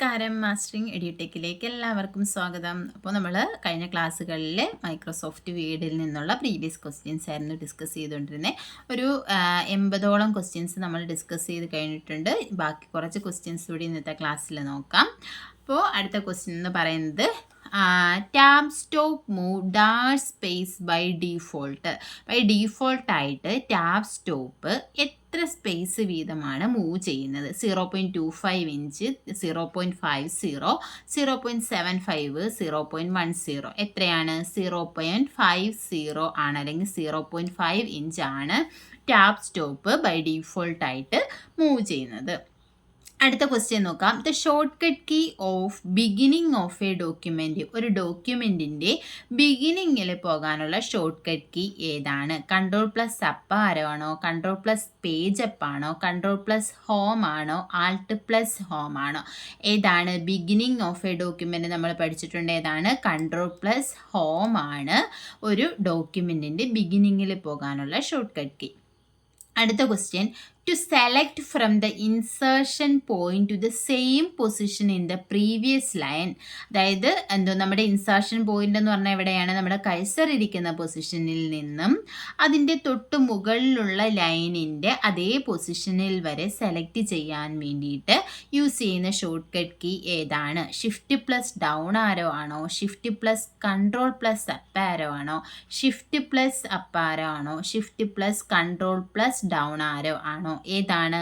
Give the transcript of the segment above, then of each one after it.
നമസ്കാരം. മാസ്റ്ററിംഗ് എഡ്യൂടെക്കിലേക്ക് എല്ലാവർക്കും സ്വാഗതം. അപ്പോൾ നമ്മൾ കഴിഞ്ഞ ക്ലാസ്സുകളിൽ മൈക്രോസോഫ്റ്റ് വേഡിൽ നിന്നുള്ള പ്രീവിയസ് ക്വസ്റ്റ്യൻസ് ആയിരുന്നു ഡിസ്കസ് ചെയ്തുകൊണ്ടിരുന്നത്. ഒരു 80ഓളം ക്വസ്റ്റ്യൻസ് നമ്മൾ ഡിസ്കസ് ചെയ്ത് കഴിഞ്ഞിട്ടുണ്ട്. ബാക്കി കുറച്ച് ക്വസ്റ്റ്യൻസ് കൂടി ഇന്നത്തെ ക്ലാസ്സിൽ നോക്കാം. അപ്പോൾ അടുത്ത ക്വസ്റ്റ്യൻ എന്ന് പറയുന്നത് tab stop move dash space by ഡീഫോൾട്ടായിട്ട് ടാബ് സ്റ്റോപ്പ് എത്ര സ്പേസ് വീതമാണ് മൂവ് ചെയ്യുന്നത്? 0.25 ഇഞ്ച്, 0.50, 0.75, 0.10. എത്രയാണ്? 0.50 ആണ്, അല്ലെങ്കിൽ 0.5 ഇഞ്ച് ആണ് ടാബ് സ്റ്റോപ്പ് ബൈ ഡീഫോൾട്ടായിട്ട് മൂവ് ചെയ്യുന്നത്. അടുത്ത ക്വസ്റ്റ്യൻ നോക്കാം. The short cut key of beginning of a document. ഒരു ഡോക്യുമെൻറ്റിൻ്റെ ബിഗിനിങ്ങിൽ പോകാനുള്ള ഷോർട്ട് കട്ട് കീ ഏതാണ്? കൺട്രോൾ+ അപ്പ് ആരോ ആണോ, കൺട്രോൾ+ പേജ് അപ്പ് ആണോ, കൺട്രോൾ+ ഹോം ആണോ, ആൾട്ട്+ ഹോം ആണോ? ഏതാണ് ബിഗിനിങ് ഓഫ് എ ഡോക്യുമെൻറ്റ്? നമ്മൾ പഠിച്ചിട്ടുണ്ട് ഏതാണ്? കൺട്രോൾ+ ഹോം ആണ് ഒരു ഡോക്യുമെൻറ്റിൻ്റെ ബിഗിനിങ്ങിൽ പോകാനുള്ള ഷോർട്ട് കട്ട് കീ. അടുത്ത question, to select from the insertion point to the same position in the previous line. അതായത് നമ്മുടെ ഇൻസേർഷൻ പോയിന്റ് എന്ന് പറഞ്ഞാൽ എവിടെയാണ്? നമ്മുടെ കഴ്സർ ഇരിക്കുന്ന പൊസിഷനിൽ നിന്നും അതിൻ്റെ തൊട്ട് മുകളിലുള്ള ലൈനിൻ്റെ അതേ പൊസിഷനിൽ വരെ സെലക്ട് ചെയ്യാൻ വേണ്ടിയിട്ട് യൂസ് ചെയ്യുന്ന ഷോർട്ട് കട്ട് കീ ഏതാണ്? ഷിഫ്റ്റ്+ ഡൗൺ ആരോ ആണോ, ഷിഫ്റ്റ്+ കൺട്രോൾ+ അപ്പ് ആരോ ആണോ, ഷിഫ്റ്റ്+ അപ്പ് ആരോ ആണോ, ഷിഫ്റ്റ്+ കൺട്രോൾ+ ഡൗൺ ആരോ ആണോ? ഏതാണ്?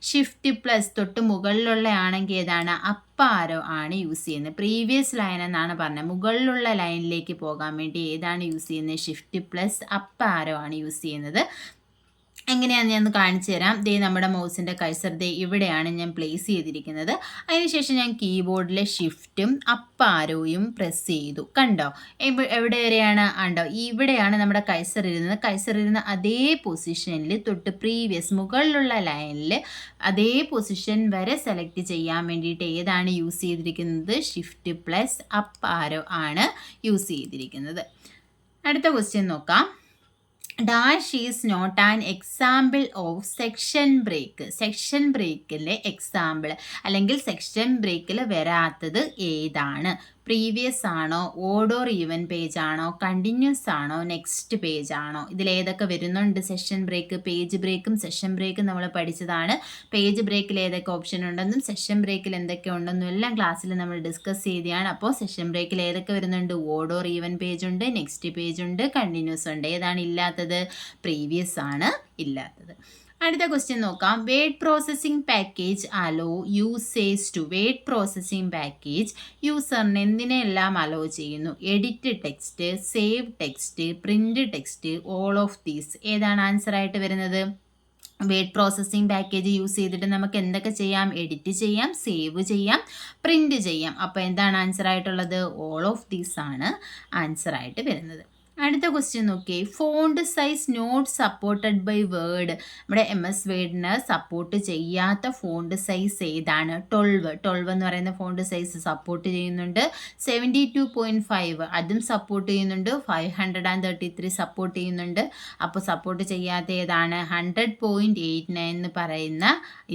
ഷിഫ്റ്റ്+ തൊട്ട് മുകളിലുള്ള ആണെങ്കിൽ ഏതാണ്? അപ്പ് ആരോ ആണ് യൂസ് ചെയ്യുന്നത്. പ്രീവിയസ് ലൈൻ എന്നാണ് പറഞ്ഞത്. മുകളിലുള്ള ലൈനിലേക്ക് പോകാൻ വേണ്ടി ഏതാണ് യൂസ് ചെയ്യുന്നത്? ഷിഫ്റ്റ്+ അപ്പ് ആരോ ആണ് യൂസ് ചെയ്യുന്നത്. എങ്ങനെയാണെന്ന് ഞാൻ കാണിച്ചു തരാം. ദേ നമ്മുടെ മൗസിൻ്റെ കഴ്സർ ദേ ഇവിടെയാണ് ഞാൻ പ്ലേസ് ചെയ്തിരിക്കുന്നത്. അതിനുശേഷം ഞാൻ കീബോർഡിലെ ഷിഫ്റ്റും അപ്പ് ആരോയും പ്രസ് ചെയ്തു. കണ്ടോ? എവിടെ വരെയാണ്? ഉണ്ടോ? ഇവിടെയാണ് നമ്മുടെ കഴ്സർ ഇരുന്നത്. കഴ്സർ ഇരുന്ന അതേ പൊസിഷനിൽ തൊട്ട് പ്രീവിയസ് മുകളിലുള്ള ലൈനിൽ അതേ പൊസിഷൻ വരെ സെലക്ട് ചെയ്യാൻ വേണ്ടിയിട്ട് ഏതാണ് യൂസ് ചെയ്തിരിക്കുന്നത്? ഷിഫ്റ്റ്+ അപ്പ് ആരോ ആണ് യൂസ് ചെയ്തിരിക്കുന്നത്. അടുത്ത ക്വസ്റ്റ്യൻ നോക്കാം. Dash is not an example of section break. Section ബ്രേക്കിലെ എക്സാമ്പിൾ അല്ലെങ്കിൽ സെക്ഷൻ ബ്രേക്കിൽ വരാത്തത് ഏതാണ്? പ്രീവിയസ് ആണോ, ഓഡ് ഓർ ഈവൻ പേജ് ആണോ, കണ്ടിന്യൂസ് ആണോ, നെക്സ്റ്റ് പേജ് ആണോ? ഇതിലേതൊക്കെ വരുന്നുണ്ട് സെഷൻ ബ്രേക്ക്? പേജ് ബ്രേക്കും സെഷൻ ബ്രേക്കും നമ്മൾ പഠിച്ചതാണ്. പേജ് ബ്രേക്കിൽ ഏതൊക്കെ ഓപ്ഷൻ ഉണ്ടെന്നും സെഷൻ ബ്രേക്കിൽ എന്തൊക്കെ ഉണ്ടെന്നും എല്ലാം ക്ലാസ്സിൽ നമ്മൾ ഡിസ്കസ് ചെയ്തതാണ്. അപ്പോൾ സെഷൻ ബ്രേക്കിൽ ഏതൊക്കെ വരുന്നുണ്ട്? ഓഡ് ഓർ ഈവൻ പേജ് ഉണ്ട്, നെക്സ്റ്റ് പേജ് ഉണ്ട്, കണ്ടിന്യൂസ് ഉണ്ട്. ഏതാണ് ഇല്ലാത്തത്? പ്രീവിയസ് ആണ് ഇല്ലാത്തത്. അടുത്ത ക്വസ്റ്റ്യൻ നോക്കാം. Word processing package allow usage to. Word processing package യൂസറിന് എന്തിനെല്ലാം അലോ ചെയ്യുന്നു? Edit text, save text, print text, all of these. ഏതാണ് ആൻസർ ആയിട്ട് വരുന്നത്? വേഡ് പ്രോസസ്സിംഗ് പാക്കേജ് യൂസ് ചെയ്തിട്ട് നമുക്ക് എന്തൊക്കെ ചെയ്യാം? എഡിറ്റ് ചെയ്യാം, സേവ് ചെയ്യാം, പ്രിന്റ് ചെയ്യാം. അപ്പോൾ എന്താണ് ആൻസർ ആയിട്ടുള്ളത്? ഓൾ ഓഫ് ദീസ് ആണ് ആൻസർ ആയിട്ട് വരുന്നത്. അടുത്ത ക്വസ്റ്റ്യൻ നോക്കിയേ. Font size not supported by word. നമ്മുടെ MS വേർഡിന് സപ്പോർട്ട് ചെയ്യാത്ത ഫോണ്ട് സൈസ് ഏതാണ്? 12 എന്ന് പറയുന്ന ഫോണ്ട് സൈസ് സപ്പോർട്ട് ചെയ്യുന്നുണ്ട്. 72.5 അതും സപ്പോർട്ട് ചെയ്യുന്നുണ്ട്. 533 സപ്പോർട്ട് ചെയ്യുന്നുണ്ട്. അപ്പോൾ സപ്പോർട്ട് ചെയ്യാത്ത ഏതാണ്? 100.89 എന്ന് പറയുന്ന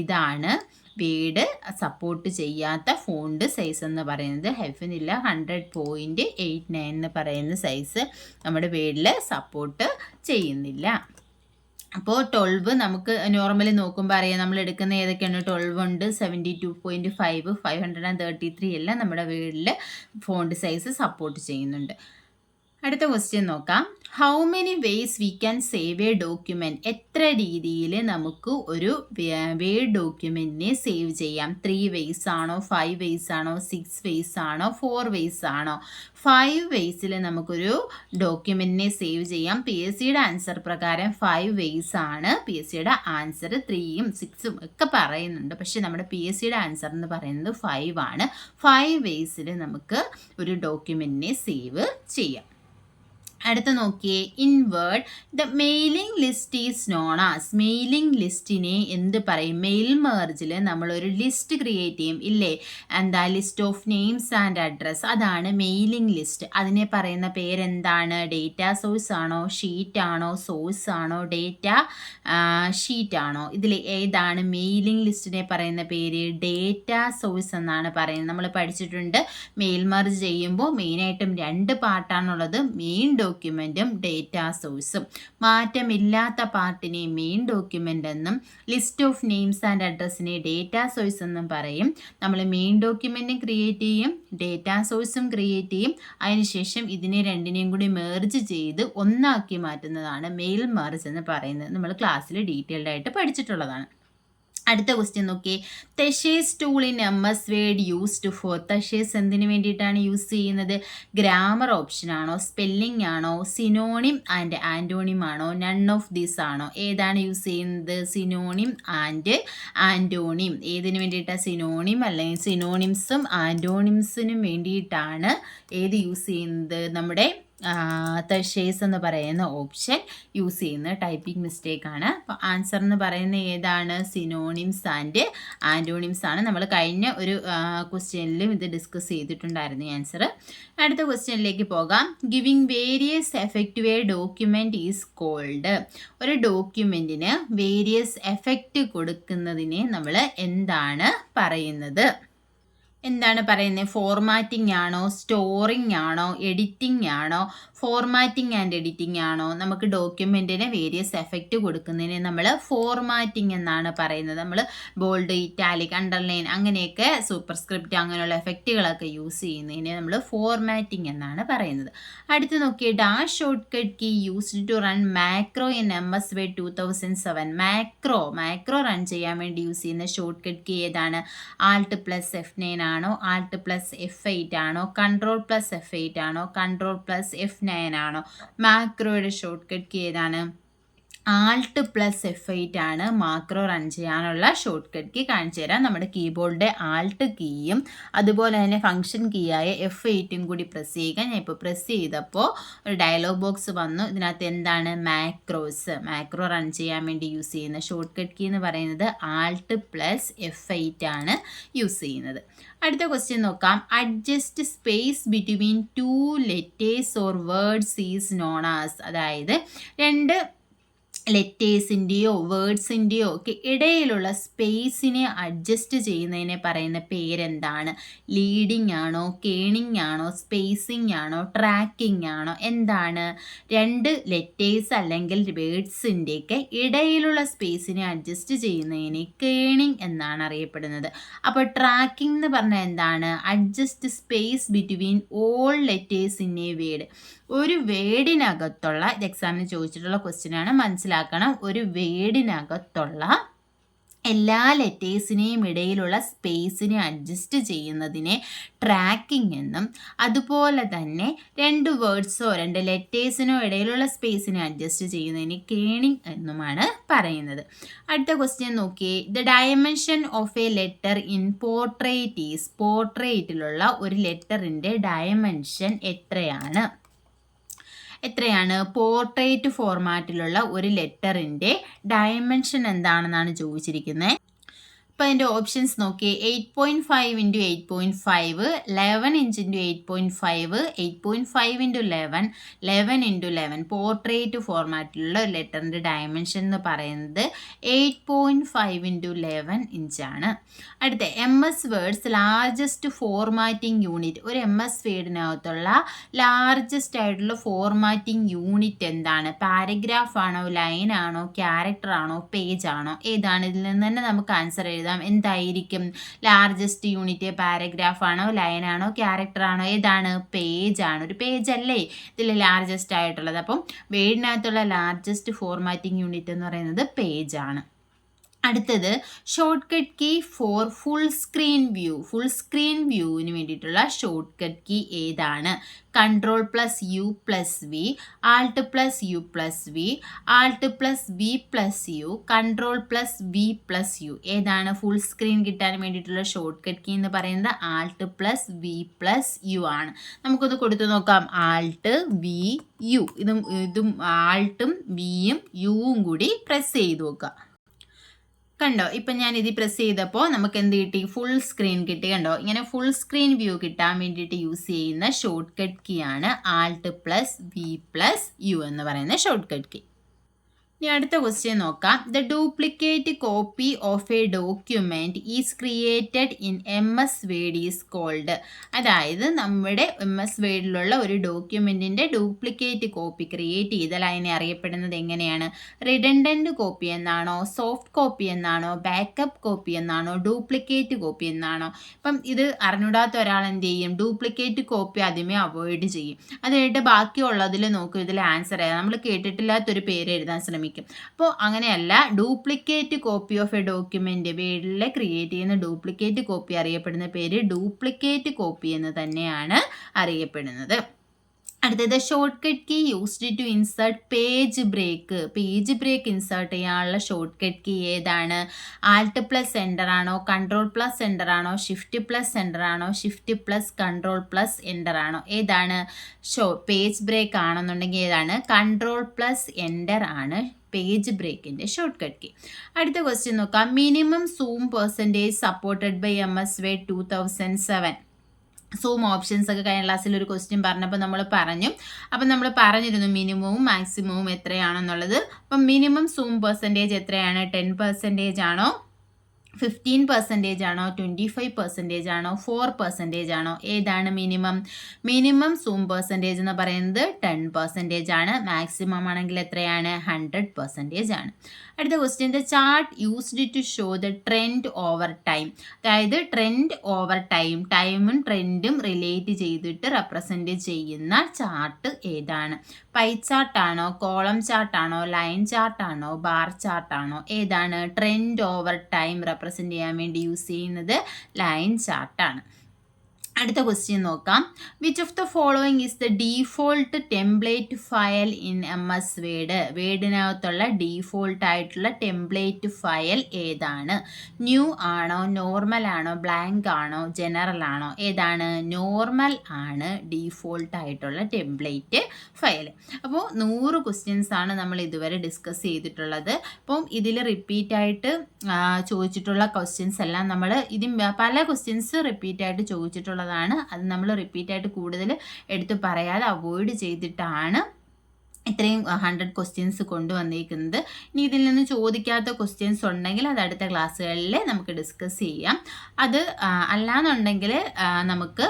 ഇതാണ് വേഡ് സപ്പോർട്ട് ചെയ്യാത്ത ഫോണ്ട് സൈസ് എന്ന് പറയുന്നത്. ഹൈഫനില്ല, 100.89 എന്ന് പറയുന്ന സൈസ് നമ്മുടെ വേഡിൽ സപ്പോർട്ട് ചെയ്യുന്നില്ല. അപ്പോൾ 12 നമുക്ക് നോർമലി നോക്കുമ്പോൾ അറിയാം. നമ്മൾ എടുക്കുന്ന ഏതൊക്കെയാണ്? 12 ഉണ്ട്, 72.5, 533 എല്ലാം നമ്മുടെ വേഡിൽ ഫോണ്ട് സൈസ് സപ്പോർട്ട് ചെയ്യുന്നുണ്ട്. അടുത്ത ക്വസ്റ്റ്യൻ നോക്കാം. How many vase we can save A document. എത്ര രീതിയിൽ നമുക്ക് ഒരു വേഡ് ഡോക്യുമെൻറ്റിനെ സേവ് ചെയ്യാം? 3 വേസ് ആണോ, 5 വേസ് ആണോ, 6 വേസ് ആണോ, 4 വേസ് ആണോ? 5 വേസിൽ നമുക്കൊരു ഡോക്യുമെൻറ്റിനെ സേവ് ചെയ്യാം. PSCയുടെ ആൻസർ പ്രകാരം 5 വേസ് ആണ്. PSCയുടെ ആൻസർ 3ഉം 6ഉം ഒക്കെ പറയുന്നുണ്ട്. പക്ഷേ നമ്മുടെ PSCയുടെ ആൻസർ എന്ന് പറയുന്നത് 5 ആണ്. 5 വേസിൽ നമുക്ക് ഒരു ഡോക്യുമെൻറ്റിനെ സേവ് ചെയ്യാം. അടുത്ത നോക്കിയേ, in Word the mailing list is known as. Mailing ലിസ്റ്റിനെ എന്ത് പറയും? മെയിൽ മെർജിൽ നമ്മളൊരു ലിസ്റ്റ് ക്രിയേറ്റ് ചെയ്യും ഇല്ലേ? എന്താ? List of names and address. അതാണ് മെയിലിംഗ് ലിസ്റ്റ്. അതിനെ പറയുന്ന പേരെന്താണ്? ഡേറ്റ സോഴ്സ് ആണോ, ഷീറ്റ് ആണോ, സോഴ്സ് ആണോ, ഡേറ്റ ഷീറ്റ് ആണോ? ഇതിൽ ഏതാണ് മെയിലിംഗ് ലിസ്റ്റിനെ പറയുന്ന പേര്? ഡേറ്റ സോഴ്സ് എന്നാണ് പറയുന്നത്. നമ്മൾ പഠിച്ചിട്ടുണ്ട് മെയിൽ മെർജ് ചെയ്യുമ്പോൾ മെയിനായിട്ടും 2 പാർട്ടാണുള്ളത്, മെയിൻ ഡോക്യുമെൻറ്റും ഡേറ്റ സോഴ്സും. മാറ്റമില്ലാത്ത പാർട്ടിനെ മെയിൻ ഡോക്യുമെൻ്റ് എന്നും ലിസ്റ്റ് ഓഫ് നെയിംസ് ആൻഡ് അഡ്രസ്സിനെ ഡേറ്റ സോഴ്സ് എന്നും പറയും. നമ്മൾ മെയിൻ ഡോക്യുമെൻറ്റും ക്രിയേറ്റ് ചെയ്യും, ഡേറ്റ സോഴ്സും ക്രിയേറ്റ് ചെയ്യും. അതിനുശേഷം ഇതിനെ രണ്ടിനെയും കൂടി മെർജ് ചെയ്ത് ഒന്നാക്കി മാറ്റുന്നതാണ് മെയിൽ മെർജ് എന്ന് പറയുന്നത്. നമ്മൾ ക്ലാസ്സിൽ ഡീറ്റെയിൽഡ് ആയിട്ട് പഠിച്ചിട്ടുള്ളതാണ്. അടുത്ത ക്വസ്റ്റ്യൻ നോക്കിയേ, thesaurus tool in MS Word used for. Thesaurus എന്തിനു വേണ്ടിയിട്ടാണ് യൂസ് ചെയ്യുന്നത്? ഗ്രാമർ ഓപ്ഷൻ ആണോ, സ്പെല്ലിംഗ് ആണോ, സിനോണിം ആൻഡ് ആൻറ്റോണിം ആണോ, നൺ ഓഫ് ദീസ് ആണോ? ഏതാണ് യൂസ് ചെയ്യുന്നത്? Synonym and antonym. ഏതിനു വേണ്ടിയിട്ടാണ്? സിനോണിം അല്ലെങ്കിൽ സിനോണിംസും ആൻറ്റോണിംസിനും വേണ്ടിയിട്ടാണ് ഏത് യൂസ് ചെയ്യുന്നത്? നമ്മുടെ തെഷേസ് എന്ന് പറയുന്ന ഓപ്ഷൻ യൂസ് ചെയ്യുന്നത്. ടൈപ്പിംഗ് മിസ്റ്റേക്ക് ആണ്. അപ്പോൾ ആൻസർ എന്ന് പറയുന്നത് ഏതാണ്? സിനോണിംസ് ആൻഡ് ആൻറ്റോണിംസ് ആണ്. നമ്മൾ കഴിഞ്ഞ ഒരു ക്വസ്റ്റ്യനിലും ഇത് ഡിസ്കസ് ചെയ്തിട്ടുണ്ടായിരുന്നു ആൻസർ. അടുത്ത ക്വസ്റ്റ്യനിലേക്ക് പോകാം. Giving various effect a document is called. ഒരു ഡോക്യുമെൻറ്റിന് വേരിയസ് എഫക്റ്റ് കൊടുക്കുന്നതിനെ നമ്മൾ എന്താണ് പറയുന്നത്? എന്താണ് പറയുന്നത്? ഫോർമാറ്റിംഗ് ആണോ, സ്റ്റോറിംഗ് ആണോ, എഡിറ്റിംഗ് ആണോ? ഫോർമാറ്റിംഗ് ആൻഡ് എഡിറ്റിംഗ് ആണോ? നമുക്ക് ഡോക്യുമെൻറ്റിന് വേരിയസ് എഫക്റ്റ് കൊടുക്കുന്നതിന് നമ്മൾ ഫോർമാറ്റിംഗ് എന്നാണ് പറയുന്നത്. നമ്മൾ ബോൾഡ്, ഇറ്റാലിക്, അണ്ടർലൈൻ അങ്ങനെയൊക്കെ സൂപ്പർസ്ക്രിപ്റ്റ് അങ്ങനെയുള്ള എഫക്റ്റുകളൊക്കെ യൂസ് ചെയ്യുന്നതിന് നമ്മൾ ഫോർമാറ്റിംഗ് എന്നാണ് പറയുന്നത്. അടുത്ത് നോക്കിയേ, dash short cut key used to run macro in MS word 2007. Macro run ചെയ്യാൻ വേണ്ടി യൂസ് ചെയ്യുന്ന ഷോർട്ട് കട്ട് കീ ഏതാണ്? Alt+F9 ആണോ, Alt+F8 ആണോ, Ctrl+F8 ആണോ, Ctrl+F9 ആണോ? മാക്രോയുടെ ഷോർട്ട് കട്ട് കീ ഏതാണ്? Alt+F8 ആണ് മാക്രോ റൺ ചെയ്യാനുള്ള ഷോർട്ട് കട്ട് കീ. കാണിച്ചു തരാം. നമ്മുടെ കീബോർഡിൻ്റെ ആൾട്ട് കീയും അതുപോലെ തന്നെ ഫംഗ്ഷൻ കീയായ F8ഉം കൂടി പ്രസ് ചെയ്യുക. ഞാൻ ഇപ്പോൾ പ്രസ് ചെയ്തപ്പോൾ ഒരു ഡയലോഗ് ബോക്സ് വന്നു. ഇതിനകത്ത് എന്താണ്? മാക്രോ റൺ ചെയ്യാൻ വേണ്ടി യൂസ് ചെയ്യുന്ന ഷോർട്ട് കട്ട് കീ എന്ന് പറയുന്നത് Alt+F8 ആണ് യൂസ് ചെയ്യുന്നത്. അടുത്ത ക്വസ്റ്റ്യൻ നോക്കാം. Adjust space between 2 letters or words is known as. അതായത് 2 ലെറ്റേഴ്സിൻ്റെയോ വേർഡ്സിൻ്റെയോ ഒക്കെ ഇടയിലുള്ള സ്പേസിനെ അഡ്ജസ്റ്റ് ചെയ്യുന്നതിനെ പറയുന്ന പേരെന്താണ്? ലീഡിങ് ആണോ, കേണിങ് ആണോ, സ്പേസിങ് ആണോ, ട്രാക്കിംഗ് ആണോ? എന്താണ്? 2 ലെറ്റേഴ്സ് അല്ലെങ്കിൽ വേർഡ്സിൻ്റെയൊക്കെ ഇടയിലുള്ള സ്പേസിനെ അഡ്ജസ്റ്റ് ചെയ്യുന്നതിനെ കേണിങ് എന്നാണ് അറിയപ്പെടുന്നത്. അപ്പോൾ ട്രാക്കിംഗ് എന്ന് പറഞ്ഞാൽ എന്താണ്? Adjust space between all letters in A word. ഒരു വേർഡിനകത്തുള്ള, ഇത് എക്സാമിന് ചോദിച്ചിട്ടുള്ള ക്വസ്റ്റ്യൻ ആണ്, മനസ്സിലാക്കണം. ഒരു വേർഡിനകത്തുള്ള എല്ലാ ലെറ്റേഴ്സിനെയും ഇടയിലുള്ള സ്പേസിനെ അഡ്ജസ്റ്റ് ചെയ്യുന്നതിനെ ട്രാക്കിംഗ് എന്നും, അതുപോലെ തന്നെ 2 വേർഡ്സോ 2 ലെറ്റേഴ്സിനോ ഇടയിലുള്ള സ്പേസിനെ അഡ്ജസ്റ്റ് ചെയ്യുന്നതിന് കേണിംഗ് എന്നുമാണ് പറയുന്നത്. അടുത്ത ക്വസ്റ്റ്യൻ നോക്കിയേ. The dimension of a letter in portrait is. പോർട്രേറ്റിലുള്ള ഒരു ലെറ്ററിൻ്റെ ഡയമെൻഷൻ എത്രയാണ്? പോർട്രേറ്റ് ഫോർമാറ്റിലുള്ള ഒരു ലെറ്ററിൻ്റെ ഡയമെൻഷൻ എന്താണെന്നാണ് ചോദിച്ചിരിക്കുന്നത്. ഇപ്പോൾ അതിൻ്റെ ഓപ്ഷൻസ് നോക്കി. 8.5 × 8.5, 11 ഇഞ്ച് × 8.5, 8.5 × 11, 11 × 11. പോർട്രേറ്റ് ഫോർമാറ്റിലുള്ള ഒരു ലെറ്ററിൻ്റെ ഡയമെൻഷൻ എന്ന് പറയുന്നത് 8.5 × 11 ഇഞ്ചാണ്. അടുത്ത MS words largest formatting unit. ഒരു MS വേർഡിനകത്തുള്ള ലാർജസ്റ്റ് ആയിട്ടുള്ള ഫോർമാറ്റിംഗ് യൂണിറ്റ് എന്താണ്? പാരഗ്രാഫ് ആണോ, ലൈൻ ആണോ, ക്യാരക്ടർ ആണോ, പേജ് ആണോ? ഏതാണ്? ഇതിൽ നിന്ന് തന്നെ നമുക്ക് ആൻസർ എഴുതാം. എന്തായിരിക്കും ലാർജസ്റ്റ് യൂണിറ്റ്? പാരഗ്രാഫ് ആണോ, ലൈൻ ആണോ, ക്യാരക്ടർ ആണോ? ഏതാണ്? പേജ് ആണ്. ഒരു പേജ് അല്ലേ ഇതിൽ ലാർജസ്റ്റ് ആയിട്ടുള്ളത്. അപ്പം വേർഡിനകത്തുള്ള ലാർജസ്റ്റ് ഫോർമാറ്റിംഗ് യൂണിറ്റ് എന്ന് പറയുന്നത് പേജ് ആണ്. അടുത്തത് short cut key for full screen view. Full screen വ്യൂവിന് വേണ്ടിയിട്ടുള്ള ഷോർട്ട് കട്ട് കീ ഏതാണ്? Control plus U plus V, alt plus U plus V, alt plus V plus U, control plus V plus U. ഏതാണ് full screen കിട്ടാൻ വേണ്ടിയിട്ടുള്ള short cut key എന്ന് പറയുന്നത്? Alt plus V plus U ആണ്. നമുക്കൊന്ന് കൊടുത്തു നോക്കാം. Alt V U. ഇതും ആൾട്ടും വിയും യുവും കൂടി പ്രസ് ചെയ്ത് നോക്കുക. കണ്ടോ? ഇപ്പം ഞാൻ ഇത് പ്രസ് ചെയ്തപ്പോൾ നമുക്ക് എന്ത് കിട്ടി? ഫുൾ സ്ക്രീൻ കിട്ടി. കണ്ടോ? ഇങ്ങനെ ഫുൾ സ്ക്രീൻ വ്യൂ കിട്ടാൻ വേണ്ടിയിട്ട് യൂസ് ചെയ്യുന്ന ഷോർട്ട് കട്ട് കീ ആണ് alt plus V plus U എന്ന് പറയുന്ന ഷോർട്ട് കട്ട് കീ. ഇനി അടുത്ത ക്വസ്റ്റ്യൻ നോക്കാം. The duplicate copy of a document is created in MS Word is called. അതായത് നമ്മുടെ MS Wordലുള്ള ഒരു ഡോക്യുമെൻറ്റിൻ്റെ ഡ്യൂപ്ലിക്കേറ്റ് കോപ്പി ക്രിയേറ്റ് ചെയ്താൽ അതിനെ അറിയപ്പെടുന്നത് എങ്ങനെയാണ്? റിഡൻഡൻറ്റ് കോപ്പി എന്നാണോ, സോഫ്റ്റ് കോപ്പി എന്നാണോ, ബാക്കപ്പ് കോപ്പി എന്നാണോ, ഡ്യൂപ്ലിക്കേറ്റ് കോപ്പി എന്നാണോ? ഇപ്പം ഇത് അറിഞ്ഞൂടാത്ത ഒരാൾ എന്ത് ചെയ്യും? ഡ്യൂപ്ലിക്കേറ്റ് കോപ്പി ആദ്യമേ അവോയ്ഡ് ചെയ്യും. അത് കഴിഞ്ഞിട്ട് ബാക്കിയുള്ളതിൽ നോക്കും ഇതിൽ ആൻസർ ഏതാണ്. നമ്മൾ കേട്ടിട്ടില്ലാത്തൊരു പേര് എഴുതാൻ ശ്രമിക്കും. അപ്പോൾ അങ്ങനെയല്ല, duplicate copy of a document വേർഡിൽ ക്രിയേറ്റ് ചെയ്യുന്ന ഡ്യൂപ്ലിക്കേറ്റ് കോപ്പി അറിയപ്പെടുന്ന പേര് ഡ്യൂപ്ലിക്കേറ്റ് കോപ്പി എന്ന് തന്നെയാണ് അറിയപ്പെടുന്നത്. അടുത്തത് short cut key used to insert page break. Page break insert ചെയ്യാനുള്ള ഷോർട്ട് കട്ട് കീ ഏതാണ്? ആൾട്ട് പ്ലസ് എൻ്റർ ആണോ, കൺട്രോൾ പ്ലസ് എൻ്റർ ആണോ, ഷിഫ്റ്റ് പ്ലസ് എൻ്റർ ആണോ, shift plus control plus enter ആണോ? ഏതാണ്? പേജ് ബ്രേക്ക് ആണെന്നുണ്ടെങ്കിൽ ഏതാണ്? കൺട്രോൾ പ്ലസ് എൻ്റർ ആണ് പേജ് ബ്രേക്കിൻ്റെ ഷോർട്ട് കട്ട് കീ. അടുത്ത ക്വസ്റ്റ്യൻ നോക്കാം. Minimum zoom percentage supported by MS Word 2007. Zoom options ഒക്കെ കഴിഞ്ഞ ക്ലാസ്സിൽ ഒരു ക്വസ്റ്റ്യൻ പറഞ്ഞപ്പോൾ നമ്മൾ പറഞ്ഞു. അപ്പം നമ്മൾ പറഞ്ഞിരുന്നു മിനിമവും മാക്സിമവും എത്രയാണെന്നുള്ളത്. അപ്പം മിനിമം സൂം പെർസെൻറ്റേജ് എത്രയാണ്? 10% ആണോ, 15% ആണോ, 25% ആണോ, 4% ആണോ? ഏതാണ് മിനിമം? മിനിമം സൂം പെർസെൻറ്റേജ് എന്ന് പറയുന്നത് 10% ആണ്. മാക്സിമം ആണെങ്കിൽ എത്രയാണ്? 100% ആണ്. അടുത്ത question. The chart used to show the trend over time. അതായത് ട്രെൻഡ് ഓവർ ടൈം, ടൈമും ട്രെൻഡും റിലേറ്റ് ചെയ്തിട്ട് റെപ്രസെൻറ്റ് ചെയ്യുന്ന ചാർട്ട് ഏതാണ്? പൈ ചാർട്ടാണോ, കോളം ചാർട്ടാണോ, ലൈൻ ചാർട്ടാണോ, ബാർ ചാർട്ടാണോ? ഏതാണ്? ട്രെൻഡ് ഓവർ ടൈം റെപ്രസെൻറ്റ് ചെയ്യാൻ വേണ്ടി യൂസ് ചെയ്യുന്നത് ലൈൻ ചാർട്ടാണ്. അടുത്ത ക്വസ്റ്റ്യൻ നോക്കാം. Which of the following is the default template file in MS Word? വേർഡിനകത്തുള്ള ഡീഫോൾട്ട് ആയിട്ടുള്ള ടെംപ്ലേറ്റ് ഫയൽ ഏതാണ്? ന്യൂ ആണോ, നോർമൽ ആണോ, ബ്ലാങ്ക് ആണോ, ജനറൽ ആണോ? ഏതാണ്? നോർമൽ ആണ് ഡീഫോൾട്ട് ആയിട്ടുള്ള ടെംപ്ലേറ്റ് ഫയൽ. അപ്പോൾ 100 ക്വസ്റ്റ്യൻസ് ആണ് നമ്മൾ ഇതുവരെ ഡിസ്കസ് ചെയ്തിട്ടുള്ളത്. അപ്പം ഇതിൽ റിപ്പീറ്റായിട്ട് ചോദിച്ചിട്ടുള്ള ക്വസ്റ്റ്യൻസ് എല്ലാം നമ്മൾ പല ക്വസ്റ്റ്യൻസ് റിപ്പീറ്റായിട്ട് ചോദിച്ചിട്ടുള്ളതാണ്. അത് നമ്മൾ റിപ്പീറ്റായിട്ട് കൂടുതൽ എടുത്ത് പറയാതെ അവോയ്ഡ് ചെയ്തിട്ടാണ് ഇത്രയും 100 ക്വസ്റ്റ്യൻസ് കൊണ്ടുവന്നിരിക്കുന്നത്. ഇനി ഇതിൽ നിന്ന് ചോദിക്കാത്ത ക്വസ്റ്റ്യൻസ് ഉണ്ടെങ്കിൽ അത് അടുത്ത ക്ലാസ്സുകളിൽ നമുക്ക് ഡിസ്കസ് ചെയ്യാം. അത് അല്ലാന്നുണ്ടെങ്കിൽ നമുക്ക്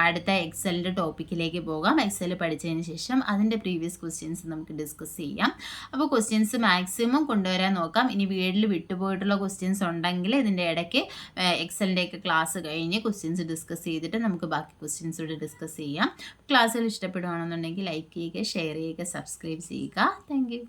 അടുത്ത എക്സലിൻ്റെ ടോപ്പിക്കിലേക്ക് പോകാം. എക്സൽ പഠിച്ചതിന് ശേഷം അതിൻ്റെ പ്രീവിയസ് ക്വസ്റ്റ്യൻസ് നമുക്ക് ഡിസ്കസ് ചെയ്യാം. അപ്പോൾ ക്വസ്റ്റ്യൻസ് മാക്സിമം കൊണ്ടുവരാൻ നോക്കാം. ഇനി വീട്ടിൽ വിട്ടുപോയിട്ടുള്ള ക്വസ്റ്റ്യൻസ് ഉണ്ടെങ്കിൽ ഇതിൻ്റെ ഇടയ്ക്ക് എക്സലിൻ്റെയൊക്കെ ക്ലാസ് കഴിഞ്ഞ് ക്വസ്റ്റ്യൻസ് ഡിസ്കസ് ചെയ്തിട്ട് നമുക്ക് ബാക്കി ക്വസ്റ്റ്യൻസ് കൂടി ഡിസ്കസ് ചെയ്യാം. ക്ലാസ്സുകൾ ഇഷ്ടപ്പെടുകയാണെന്നുണ്ടെങ്കിൽ ലൈക്ക് ചെയ്യുക, ഷെയർ ചെയ്യുക, സബ്സ്ക്രൈബ് ചെയ്യുക. Thank you.